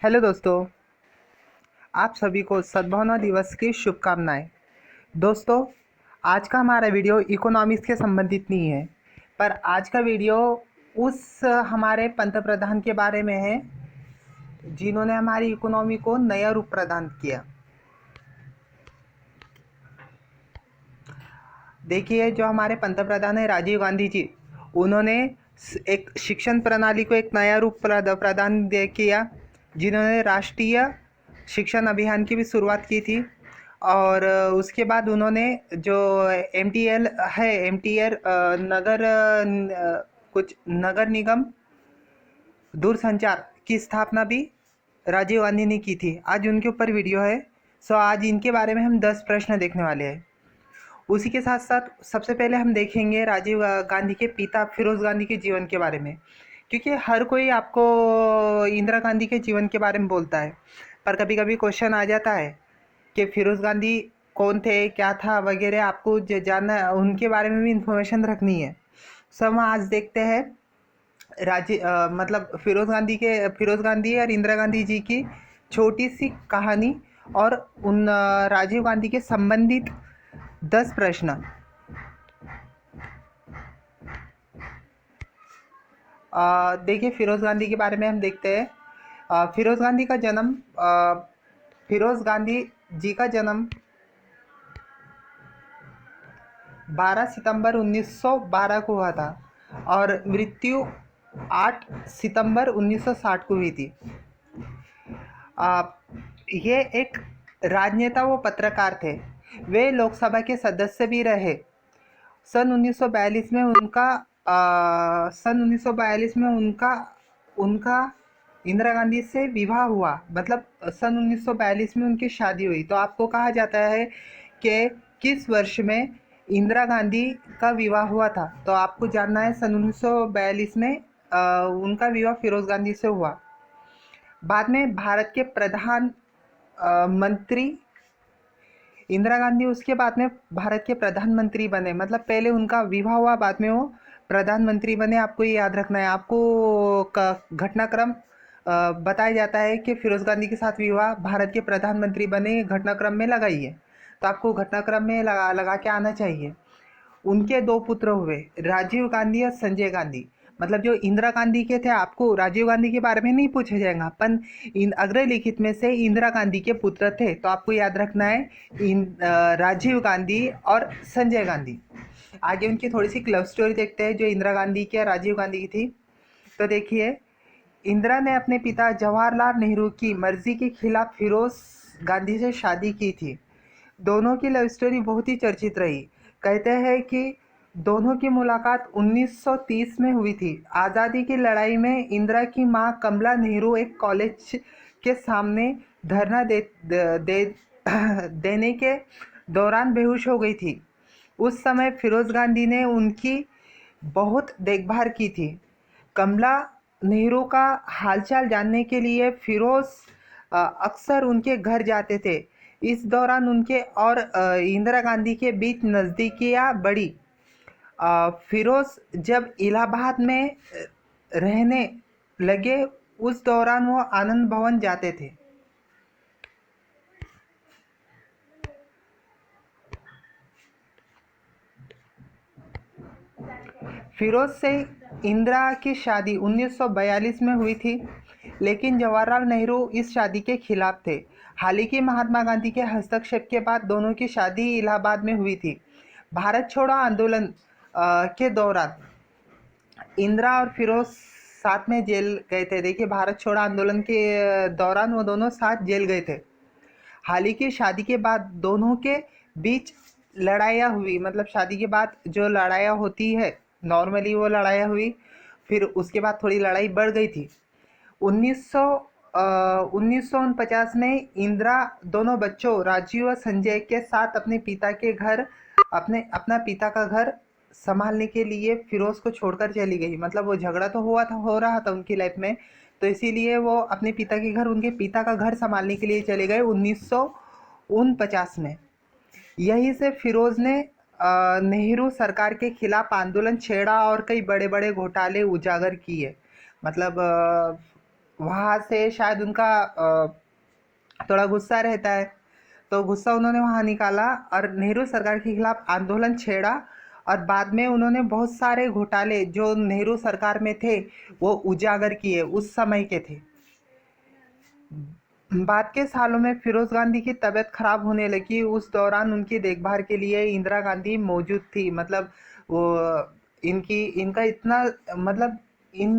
Hello दोस्तों, आप सभी को सद्भावना दिवस की शुभकामनाएं। दोस्तों, आज का हमारा वीडियो इकोनॉमिक्स के संबंधित नहीं है, पर आज का वीडियो उस हमारे पंत प्रधान के बारे में है जिन्होंने हमारी इकोनॉमी को नया रूप प्रदान किया। देखिए, जो हमारे पंत प्रधान है राजीव गांधी जी, उन्होंने एक शिक्षण प्रणाली को एक नया रूप प्रदान किया, जिन्होंने राष्ट्रीय शिक्षण अभियान की भी शुरुआत की थी। और उसके बाद उन्होंने जो एमटीएल है, एमटीएल नगर कुछ नगर निगम दूरसंचार की स्थापना भी राजीव गांधी ने की थी। आज उनके ऊपर वीडियो है। आज इनके बारे में हम 10 प्रश्न देखने वाले हैं। उसी के साथ साथ सबसे पहले हम देखेंगे राजीव गांधी के पिता फिरोज गांधी के जीवन के बारे में, क्योंकि हर कोई आपको इंदिरा गांधी के जीवन के बारे में बोलता है, पर कभी कभी क्वेश्चन आ जाता है कि फिरोज गांधी कौन थे, क्या था वगैरह, आपको जानना, उनके बारे में भी इंफॉर्मेशन रखनी है। हम आज देखते हैं मतलब फिरोज गांधी और इंदिरा गांधी जी की छोटी सी कहानी और उन राजीव गांधी के संबंधित 10 प्रश्न। देखिए, फिरोज गांधी के बारे में हम देखते हैं। फिरोज गांधी का जन्म फिरोज गांधी जी का जन्म 12 सितंबर 1912 को हुआ था और मृत्यु 8 सितंबर 1960 को हुई थी। ये एक राजनेता व पत्रकार थे। वे लोकसभा के सदस्य भी रहे। सन 1942 में उनका उनका इंदिरा गांधी से विवाह हुआ। मतलब सन 1942 में उनकी शादी हुई। तो आपको कहा जाता है कि किस वर्ष में इंदिरा गांधी का विवाह हुआ था, तो आपको जानना है सन 1942 में उनका विवाह फिरोज गांधी से हुआ। बाद में भारत के प्रधान मंत्री इंदिरा गांधी उसके बाद में भारत के प्रधानमंत्री बने। मतलब पहले उनका विवाह हुआ, बाद में वो प्रधानमंत्री बने। आपको ये याद रखना है। आपको घटनाक्रम बताया जाता है कि फिरोज गांधी के साथ विवाह, भारत के प्रधानमंत्री बने, घटनाक्रम में लगाइए। तो आपको घटनाक्रम में लगा के आना चाहिए। उनके 2 पुत्र हुए, राजीव गांधी और संजय गांधी। मतलब जो इंदिरा गांधी के थे, आपको राजीव गांधी के बारे में नहीं पूछा जाएगा, पर इन अग्र लिखित में से इंदिरा गांधी के पुत्र थे। तो आपको याद रखना है राजीव गांधी और संजय गांधी। आगे उनकी थोड़ी सी लव स्टोरी देखते हैं जो इंदिरा गांधी की और राजीव गांधी की थी। तो देखिए, इंदिरा ने अपने पिता जवाहरलाल नेहरू की मर्जी के खिलाफ फिरोज गांधी से शादी की थी। दोनों की लव स्टोरी बहुत ही चर्चित रही। कहते हैं कि दोनों की मुलाकात 1930 में हुई थी। आज़ादी की लड़ाई में इंदिरा की मां कमला नेहरू एक कॉलेज के सामने धरना देने के दौरान बेहोश हो गई थी। उस समय फिरोज गांधी ने उनकी बहुत देखभाल की थी। कमला नेहरू का हालचाल जानने के लिए फिरोज अक्सर उनके घर जाते थे। इस दौरान उनके और इंदिरा गांधी के बीच नज़दीकियाँ बढ़ी। फिरोज जब इलाहाबाद में रहने लगे, उस दौरान वो आनंद भवन जाते थे। फिरोज से इंदिरा की शादी 1942 में हुई थी, लेकिन जवाहरलाल नेहरू इस शादी के खिलाफ थे। हालांकि महात्मा गांधी के हस्तक्षेप के बाद दोनों की शादी इलाहाबाद में हुई थी। भारत छोड़ो आंदोलन के दौरान इंदिरा और फिरोज साथ में जेल गए थे। देखिए, भारत छोड़ो आंदोलन के दौरान वो दोनों साथ जेल गए थे। हालांकि शादी के बाद दोनों के बीच लड़ाइयाँ हुई। मतलब शादी के बाद जो लड़ाइयाँ होती है, नॉर्मली वो लड़ाइयाँ हुई, फिर उसके बाद थोड़ी लड़ाई बढ़ गई थी। 1949 में इंदिरा दोनों बच्चों राजीव और संजय के साथ अपना पिता का घर संभालने के लिए फिरोज को छोड़कर चली गई। मतलब वो झगड़ा तो हो रहा था उनकी लाइफ में, तो इसीलिए वो अपने पिता के घर, उनके पिता का घर संभालने के लिए चले गए 1949 में। यहीं से फिरोज ने नेहरू सरकार के खिलाफ आंदोलन छेड़ा और कई बड़े बड़े घोटाले उजागर किए। मतलब वहाँ से शायद उनका थोड़ा गुस्सा रहता है, तो गुस्सा उन्होंने वहाँ निकाला और नेहरू सरकार के खिलाफ आंदोलन छेड़ा। और बाद में उन्होंने बहुत सारे घोटाले जो नेहरू सरकार में थे वो उजागर किए, उस समय के थे। बाद के सालों में फिरोज गांधी की तबीयत खराब होने लगी। उस दौरान उनकी देखभाल के लिए इंदिरा गांधी मौजूद थी। मतलब वो इनकी इनका इतना मतलब इन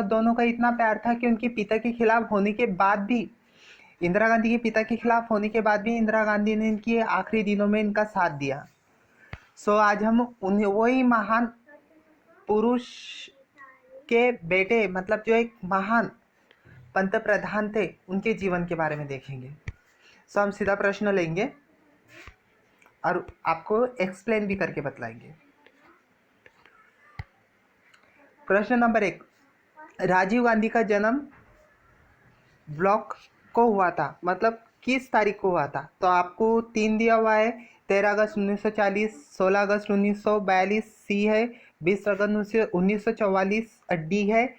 दोनों का इतना प्यार था कि उनके पिता के खिलाफ होने के बाद भी, इंदिरा गांधी के पिता के खिलाफ होने के बाद भी इंदिरा गांधी ने इनके आखिरी दिनों में इनका साथ दिया। सो आज हम उन्हें, वही महान पुरुष के बेटे, मतलब जो एक महान पंत प्रधान थे, उनके जीवन के बारे में देखेंगे। सो हम सीधा प्रश्न लेंगे और आपको एक्सप्लेन भी करके बतलाएंगे। प्रश्न नंबर 1, राजीव गांधी का जन्म ब्लॉक को हुआ था, मतलब किस तारीख को हुआ था? तो आपको 3 दिया हुआ है, 13 अगस्त 1940, 16 अगस्त 1942 सी है, 20 अगस्त 1944 डी है,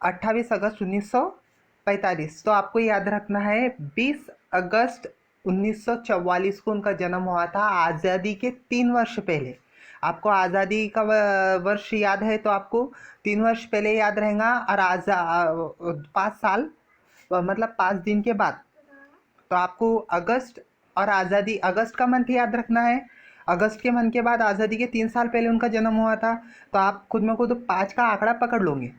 28 अगस्त 1945। तो आपको याद रखना है 20 अगस्त 1944 को उनका जन्म हुआ था, आज़ादी के 3 वर्ष पहले। आपको आज़ादी का वर्ष याद है तो आपको 3 वर्ष पहले याद रहेगा, और 5 साल मतलब 5 दिन के बाद। तो आपको अगस्त और आज़ादी, अगस्त का मंथ याद रखना है। अगस्त के मंथ के बाद आज़ादी के 3 साल पहले उनका जन्म हुआ था, तो आप खुद में खुद 5 का आंकड़ा पकड़ लोगे।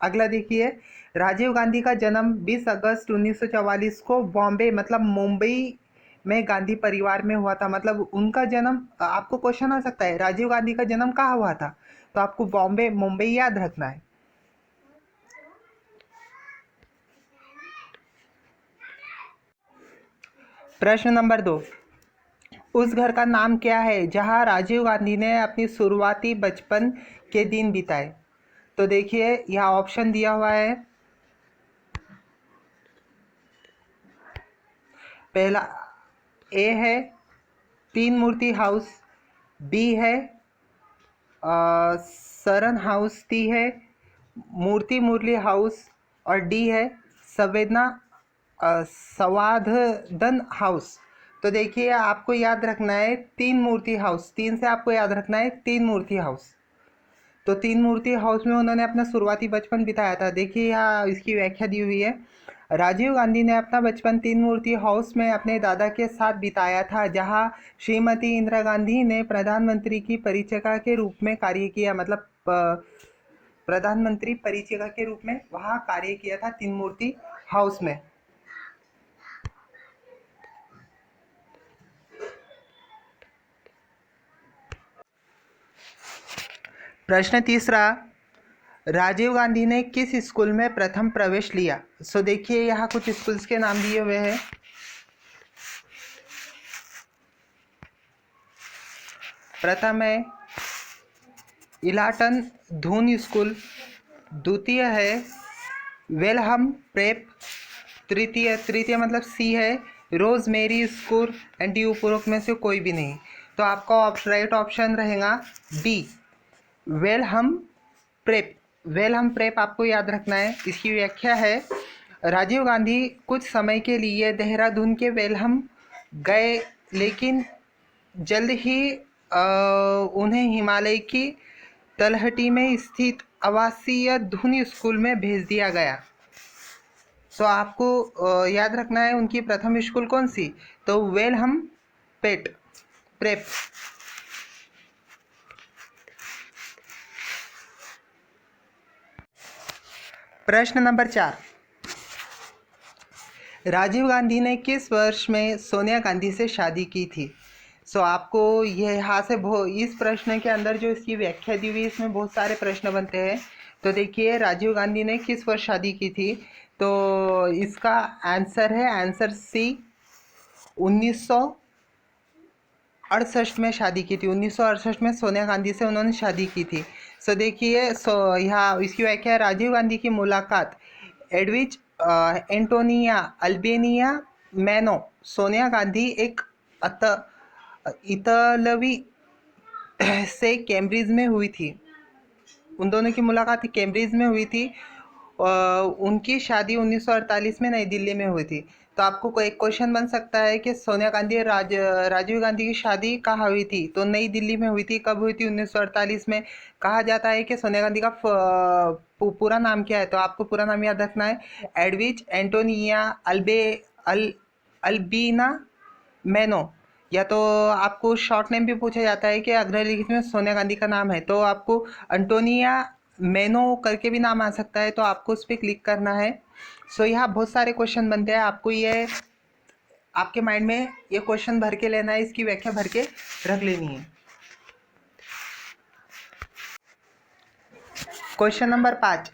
अगला देखिए, राजीव गांधी का जन्म 20 अगस्त 1944 को बॉम्बे मतलब मुंबई में गांधी परिवार में हुआ था। मतलब उनका जन्म, आपको क्वेश्चन आ सकता है राजीव गांधी का जन्म कहाँ हुआ था, तो आपको बॉम्बे मुंबई याद रखना है। प्रश्न नंबर 2, उस घर का नाम क्या है जहां राजीव गांधी ने अपनी शुरुआती बचपन के दिन बिताए? तो देखिए यहाँ ऑप्शन दिया हुआ है। पहला ए है तीन मूर्ति हाउस, बी है सरन हाउस, टी है मूर्ति मुरली हाउस, और डी है संवेदना सवाधन हाउस। तो देखिए आपको याद रखना है तीन मूर्ति हाउस, 3 से आपको याद रखना है तीन मूर्ति हाउस। तो तीन मूर्ति हाउस में उन्होंने अपना शुरुआती बचपन बिताया था। देखिए यहाँ इसकी व्याख्या दी हुई है, राजीव गांधी ने अपना बचपन तीन मूर्ति हाउस में अपने दादा के साथ बिताया था, जहां श्रीमती इंदिरा गांधी ने प्रधानमंत्री की परिचारिका के रूप में कार्य किया। मतलब प्रधानमंत्री परिचारिका के रूप में वहां कार्य किया था तीन मूर्ति हाउस में। प्रश्न तीसरा, राजीव गांधी ने किस स्कूल में प्रथम प्रवेश लिया? सो देखिए यहाँ कुछ स्कूल्स के नाम दिए हुए हैं। प्रथम है इलाटन धून स्कूल, द्वितीय है वेलहम प्रेप, तृतीय मतलब सी है रोज मेरी स्कूल, एंड डी उपरोक्त में से कोई भी नहीं। तो आपका राइट ऑप्शन रहेगा B Welham prep. Welham prep आपको याद रखना है। इसकी व्याख्या है, राजीव गांधी कुछ समय के लिए देहरादून के वेलहम गए, लेकिन जल्द ही उन्हें हिमालय की तलहटी में स्थित आवासीय धून स्कूल में भेज दिया गया। तो आपको याद रखना है उनकी प्रथम स्कूल कौन सी, तो वेलहम प्रेप। प्रश्न नंबर 4, राजीव गांधी ने किस वर्ष में सोनिया गांधी से शादी की थी? सो आपको ये यहाँ से इस प्रश्न के अंदर जो इसकी व्याख्या दी हुई है, इसमें बहुत सारे प्रश्न बनते हैं। तो देखिए राजीव गांधी ने किस वर्ष शादी की थी, तो इसका आंसर है आंसर सी 1968 में शादी की थी। 1968 में सोनिया गांधी से उन्होंने शादी की थी। सो देखिए, सो यहाँ इसकी व्याख्या है, राजीव गांधी की मुलाकात एडविज एंटोनिया अल्बेनिया मैनो सोनिया गांधी एक इतालवी से कैम्ब्रिज में हुई थी। उन दोनों की मुलाकात कैम्ब्रिज में हुई थी। उनकी शादी 1948 में नई दिल्ली में हुई थी। तो आपको कोई एक क्वेश्चन बन सकता है कि सोनिया गांधी और राजीव गांधी की शादी कहाँ हुई थी? तो नई दिल्ली में हुई थी। कब हुई थी? 1948 में। कहा जाता है कि सोनिया गांधी का पूरा नाम क्या है? तो आपको पूरा नाम याद रखना है, एडविज एंटोनिया अल्बीना मैनो। या तो आपको शॉर्ट नेम भी पूछा जाता है कि अग्रलिखित में सोनिया गांधी का नाम है, तो आपको अंटोनिया मैनो करके भी नाम आ सकता है, तो आपको उस पर क्लिक करना है। सो यहाँ बहुत सारे क्वेश्चन बनते हैं, आपको ये आपके माइंड में ये क्वेश्चन भर के लेना है, इसकी व्याख्या भर के रख लेनी है। क्वेश्चन नंबर 5,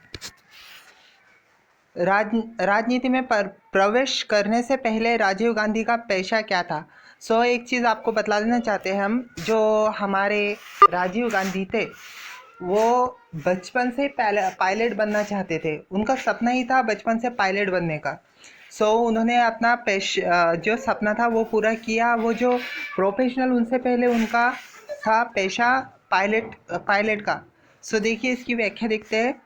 राजनीति में प्रवेश करने से पहले राजीव गांधी का पेशा क्या था? एक चीज़ आपको बतला देना चाहते हैं हम, जो हमारे राजीव गांधी थे वो बचपन से पायलट बनना चाहते थे। उनका सपना ही था बचपन से पायलट बनने का। उन्होंने अपना जो सपना था वो पूरा किया। वो जो प्रोफेशनल उनसे पहले उनका था पेशा पायलट का। देखिए इसकी व्याख्या देखते हैं।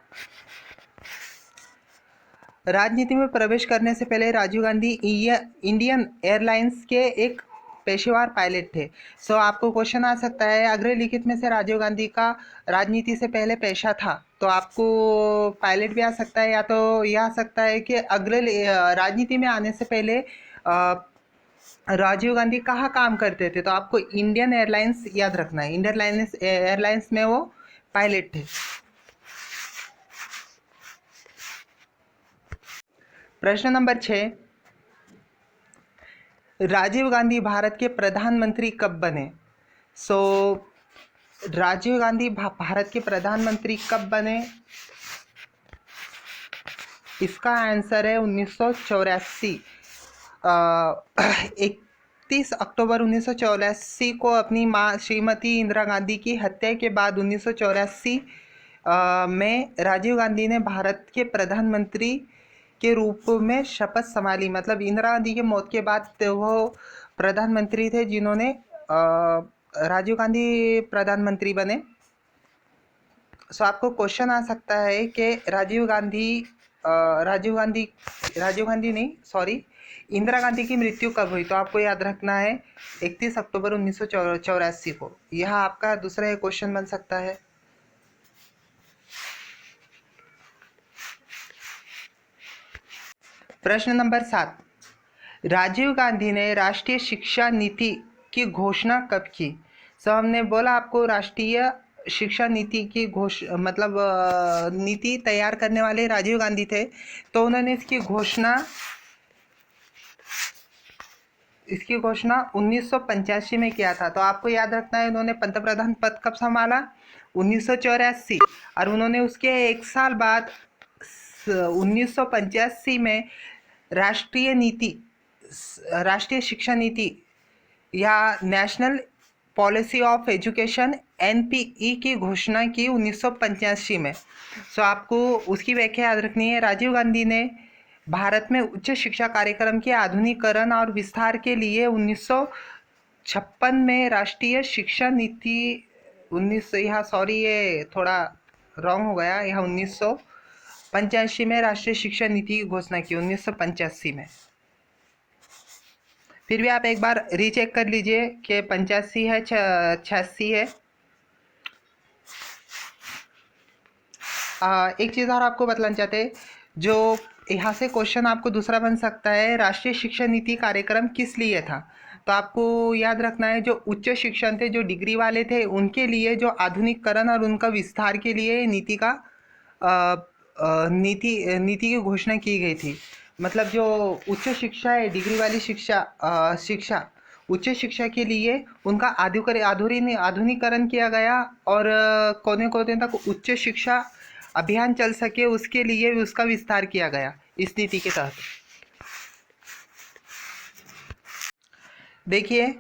राजनीति में प्रवेश करने से पहले राजीव गांधी इंडियन एयरलाइंस के एक पेशेवर पायलट थे। आपको क्वेश्चन आ सकता है अग्रलिखित में से राजीव गांधी का राजनीति से पहले पेशा था, तो आपको पायलट भी आ सकता है, या तो यह आ सकता है कि राजनीति में आने से पहले राजीव गांधी कहाँ काम करते थे। तो आपको इंडियन एयरलाइंस याद रखना है, इंडियन एयरलाइंस में वो पायलट थे। प्रश्न नंबर 6, राजीव गांधी भारत के प्रधानमंत्री कब बने? राजीव गांधी भारत के प्रधानमंत्री कब बने? इसका आंसर है 1984। 31 अक्टूबर 1984 को अपनी मां श्रीमती इंदिरा गांधी की हत्या के बाद 1984 में राजीव गांधी ने भारत के प्रधानमंत्री के रूप में शपथ संभाली। मतलब इंदिरा गांधी की मौत के बाद वो प्रधानमंत्री थे जिन्होंने राजीव गांधी प्रधानमंत्री बने। आपको क्वेश्चन आ सकता है कि राजीव गांधी नहीं, सॉरी, इंदिरा गांधी की मृत्यु कब हुई? तो आपको याद रखना है 31 अक्टूबर 1984 को। यह आपका दूसरा क्वेश्चन बन सकता है। प्रश्न नंबर 7, राजीव गांधी ने राष्ट्रीय शिक्षा नीति की घोषणा कब की? हमने बोला आपको राष्ट्रीय शिक्षा नीति की मतलब नीति तैयार करने वाले राजीव गांधी थे, तो उन्होंने इसकी घोषणा 1985 में किया था। तो आपको याद रखना है उन्होंने पंतप्रधान पद कब संभाला? 1984। और उन्होंने उसके एक साल बाद 1985 में राष्ट्रीय शिक्षा नीति या national policy of education NPE की घोषणा की 1985 में। आपको उसकी व्याख्या याद रखनी है। राजीव गांधी ने भारत में उच्च शिक्षा कार्यक्रम के आधुनिकीकरण और विस्तार के लिए 1956 में राष्ट्रीय शिक्षा नीति ये थोड़ा रॉन्ग हो गया, यहाँ 1985 में राष्ट्रीय शिक्षा नीति की घोषणा की, 1985 में। फिर भी आप एक बार रीचेक कर लीजिए कि 85 है 86 है। एक चीज़ और आपको बतलाना चाहते हैं, जो यहाँ से क्वेश्चन आपको दूसरा बन सकता है, राष्ट्रीय शिक्षा नीति कार्यक्रम किस लिए था? तो आपको याद रखना है जो उच्च शिक्षण थे, जो डिग्री वाले थे, उनके लिए जो आधुनिकीकरण और उनका विस्तार के लिए नीति की घोषणा की गई थी। मतलब जो उच्च शिक्षा है, डिग्री वाली उच्च शिक्षा के लिए उनका आधुनिकीकरण किया गया, और कोने कोने तक उच्च शिक्षा अभियान चल सके उसके लिए उसका विस्तार किया गया इस नीति के तहत। देखिए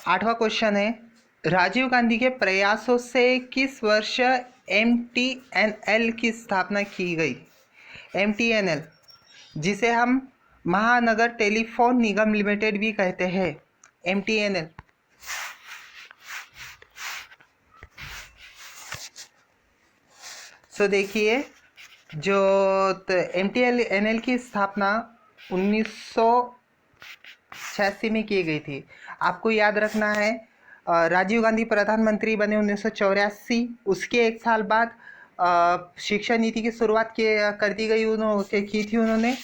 8वां क्वेश्चन है, राजीव गांधी के प्रयासों से किस वर्ष MTNL की स्थापना की गई? MTNL, जिसे हम महानगर टेलीफोन निगम लिमिटेड भी कहते हैं, MTNL। देखिए जो MTNL की स्थापना 1986 में की गई थी। आपको याद रखना है, राजीव गांधी प्रधानमंत्री बने 1984। उसके एक साल बाद शिक्षा नीति की शुरुआत कर दी गई, उन्होंने की थी उन्होंने।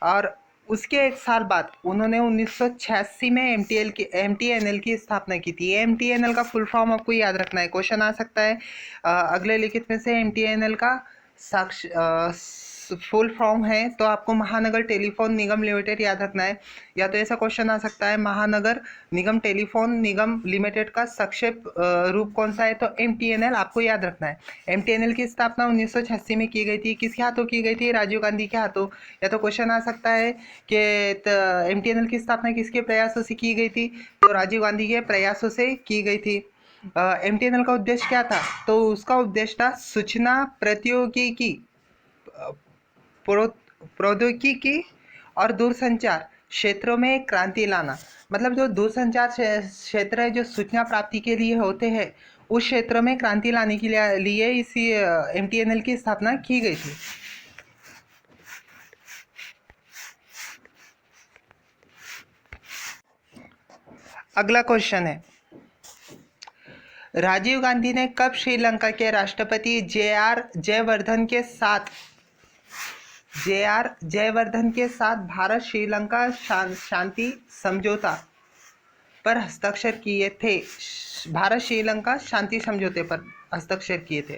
और उसके एक साल बाद उन्होंने 1986 में MTNL की स्थापना की थी। MTNL का फुल फॉर्म आपको याद रखना है, क्वेश्चन आ सकता है अगले लिखित में से। MTNL का साक्ष फुल फॉर्म है तो आपको महानगर टेलीफोन निगम लिमिटेड याद रखना है, या तो ऐसा क्वेश्चन आ सकता है महानगर निगम टेलीफोन निगम लिमिटेड का संक्षेप रूप कौन सा है, तो MTNL आपको याद रखना है। MTNL की स्थापना 1986 में की गई थी। किसके हाथों की गई थी? राजीव गांधी के हाथों। या तो क्वेश्चन आ सकता है कि MTNL की स्थापना किसके प्रयासों से की गई थी, तो राजीव गांधी के प्रयासों से की गई थी। MTNL का उद्देश्य क्या था, तो उसका उद्देश्य था सूचना प्रौद्योगिकी प्रौद्योगिकी और दूरसंचार क्षेत्रों में क्रांति लाना। मतलब जो दूरसंचार क्षेत्र है, जो सूचना प्राप्ति के लिए होते हैं, उस क्षेत्र में क्रांति लाने के लिए इसी MTNL की स्थापना की गई थी। अगला क्वेश्चन है, राजीव गांधी ने कब श्रीलंका के राष्ट्रपति जे आर जयवर्धन के साथ भारत श्रीलंका शांति समझौता पर हस्ताक्षर किए थे? भारत श्रीलंका शांति समझौते पर हस्ताक्षर किए थे।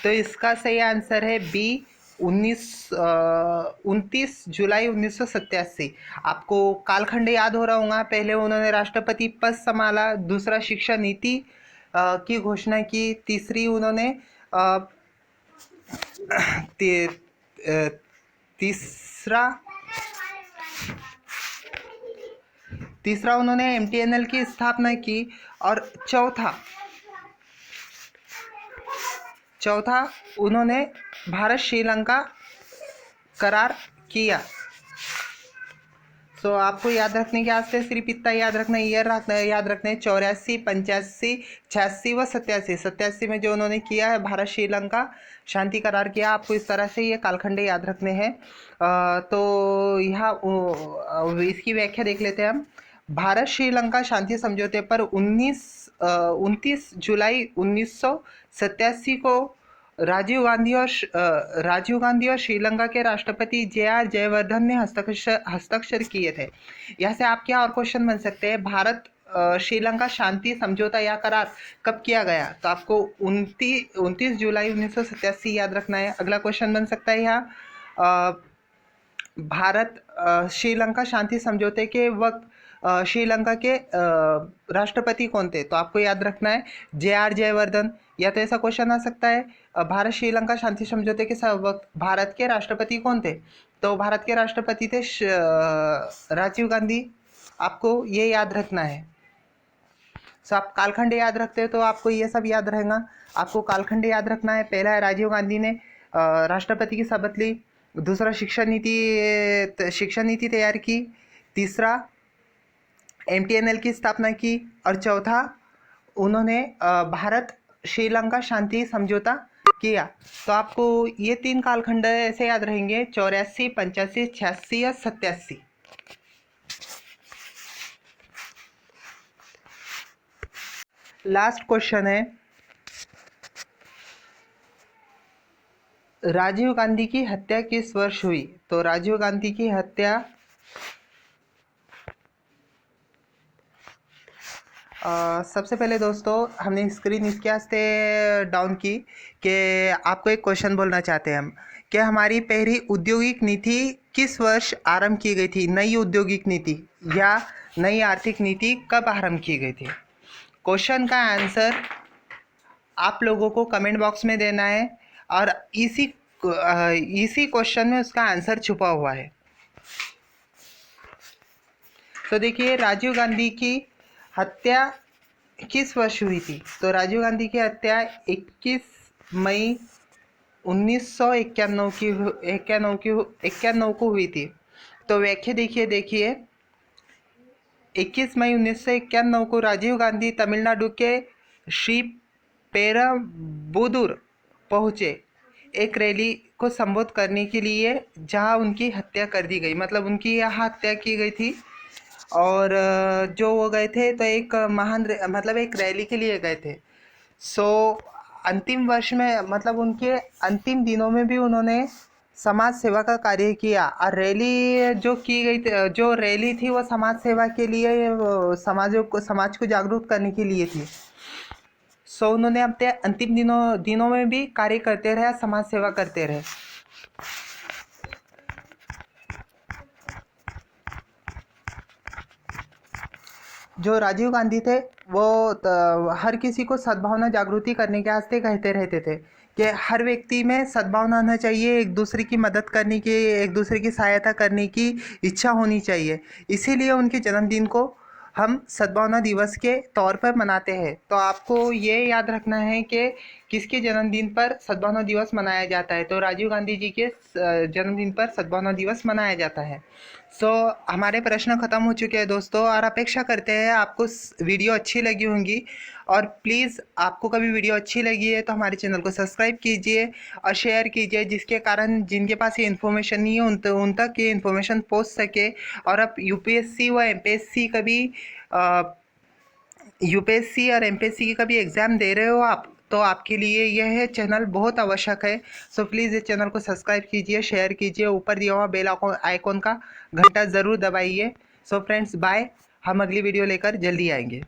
तो इसका सही आंसर है बी, 29 जुलाई 1987। आपको कालखंड याद हो रहा होगा। पहले उन्होंने राष्ट्रपति पद संभाला, दूसरा शिक्षा नीति की घोषणा की, तीसरी उन्होंने तीसरा उन्होंने MTNL की स्थापना की, और चौथा उन्होंने भारत श्रीलंका करार किया। तो आपको याद रखने के वास्ते सिर्फ इतना याद रखना, ईयर याद रखना है 84, 85, 86 व 87। 87 में जो उन्होंने किया है भारत श्रीलंका शांति करार किया। आपको इस तरह से ये कालखंड याद रखने हैं। तो यहाँ इसकी व्याख्या देख लेते हैं हम। भारत श्रीलंका शांति समझौते पर 29 जुलाई 1987 को राजीव गांधी और श्रीलंका के राष्ट्रपति जे आर जयवर्धन ने हस्ताक्षर किए थे। यहाँ से आप क्या और क्वेश्चन बन सकते हैं, भारत श्रीलंका शांति समझौता या करार कब किया गया, तो आपको 29 जुलाई 1987 याद रखना है। अगला क्वेश्चन बन सकता है यहाँ, भारत श्रीलंका शांति समझौते के वक्त श्रीलंका के राष्ट्रपति कौन थे, तो आपको याद रखना है जे आर जयवर्धन। या तो ऐसा क्वेश्चन आ सकता है, भारत श्रीलंका शांति समझौते के वक्त भारत के राष्ट्रपति कौन थे, तो भारत के राष्ट्रपति थे राजीव गांधी। आपको ये याद रखना है। सो आप कालखंड याद रखते हो तो आपको ये सब याद रहेगा। आपको कालखंड याद रखना है। पहला है राजीव गांधी ने राष्ट्रपति की शपथ ली, दूसरा शिक्षा नीति तैयार की, तीसरा MTNL की स्थापना की, और चौथा उन्होंने भारत श्रीलंका शांति समझौता किया। तो आपको ये 3 कालखंड ऐसे याद रहेंगे, 84, 85, 86 या 87। लास्ट क्वेश्चन है, राजीव गांधी की हत्या किस वर्ष हुई, तो राजीव गांधी की हत्या सबसे पहले दोस्तों हमने स्क्रीन इसके वास्ते डाउन की कि आपको एक क्वेश्चन बोलना चाहते हैं हम कि हमारी पहली औद्योगिक नीति किस वर्ष आरंभ की गई थी। नई औद्योगिक नीति या नई आर्थिक नीति कब आरंभ की गई थी। क्वेश्चन का आंसर आप लोगों को कमेंट बॉक्स में देना है, और इसी क्वेश्चन में उसका आंसर छुपा हुआ है। तो देखिए, राजीव गांधी की हत्या किस वर्ष हुई थी, तो राजीव गांधी की हत्या 21 मई 1991 को हुई थी। तो व्याख्या देखिए 21 मई 1991 को राजीव गांधी तमिलनाडु के श्री पेरुम्बदूर पहुँचे। एक रैली को संबोधित करने के लिए जहां उनकी हत्या कर दी गई, मतलब उनकी यहाँ हत्या की गई थी। और जो वो गए थे तो एक मतलब एक रैली के लिए गए थे। सो अंतिम वर्ष में, मतलब उनके अंतिम दिनों में भी उन्होंने समाज सेवा का कार्य किया। और रैली जो की गई जो रैली थी वो समाज सेवा के लिए, समाज को जागरूक करने के लिए थी। सो उन्होंने अपने अंतिम दिनों में भी कार्य करते रहे, समाज सेवा करते रहे। जो राजीव गांधी थे वो हर किसी को सद्भावना जागृति करने के वास्ते कहते रहते थे कि हर व्यक्ति में सद्भावना होना चाहिए, एक दूसरे की मदद करने की, एक दूसरे की सहायता करने की इच्छा होनी चाहिए। इसीलिए उनके जन्मदिन को हम सद्भावना दिवस के तौर पर मनाते हैं। तो आपको ये याद रखना है कि किसके जन्मदिन पर सद्भावना दिवस मनाया जाता है। तो राजीव गांधी जी के जन्मदिन पर सद्भावना दिवस मनाया जाता है। हमारे प्रश्न खत्म हो चुके हैं दोस्तों, और अपेक्षा करते हैं आपको वीडियो अच्छी लगी होंगी। और प्लीज़ आपको कभी वीडियो अच्छी लगी है तो हमारे चैनल को सब्सक्राइब कीजिए और शेयर कीजिए, जिसके कारण जिनके पास ये इन्फॉर्मेशन नहीं है उन तक ये इन्फॉर्मेशन पहुंच सके। और आप यूपीएससी व एमपीएससी का भी यूपीएससी और एमपीएससी की कभी एग्ज़ाम दे रहे हो आप, तो आपके लिए यह चैनल बहुत आवश्यक है। सो प्लीज़ इस चैनल को सब्सक्राइब कीजिए, शेयर कीजिए, ऊपर दिया हुआ बेल आइकॉन का घंटा ज़रूर दबाइए। सो फ्रेंड्स बाय, हम अगली वीडियो लेकर जल्दी आएंगे।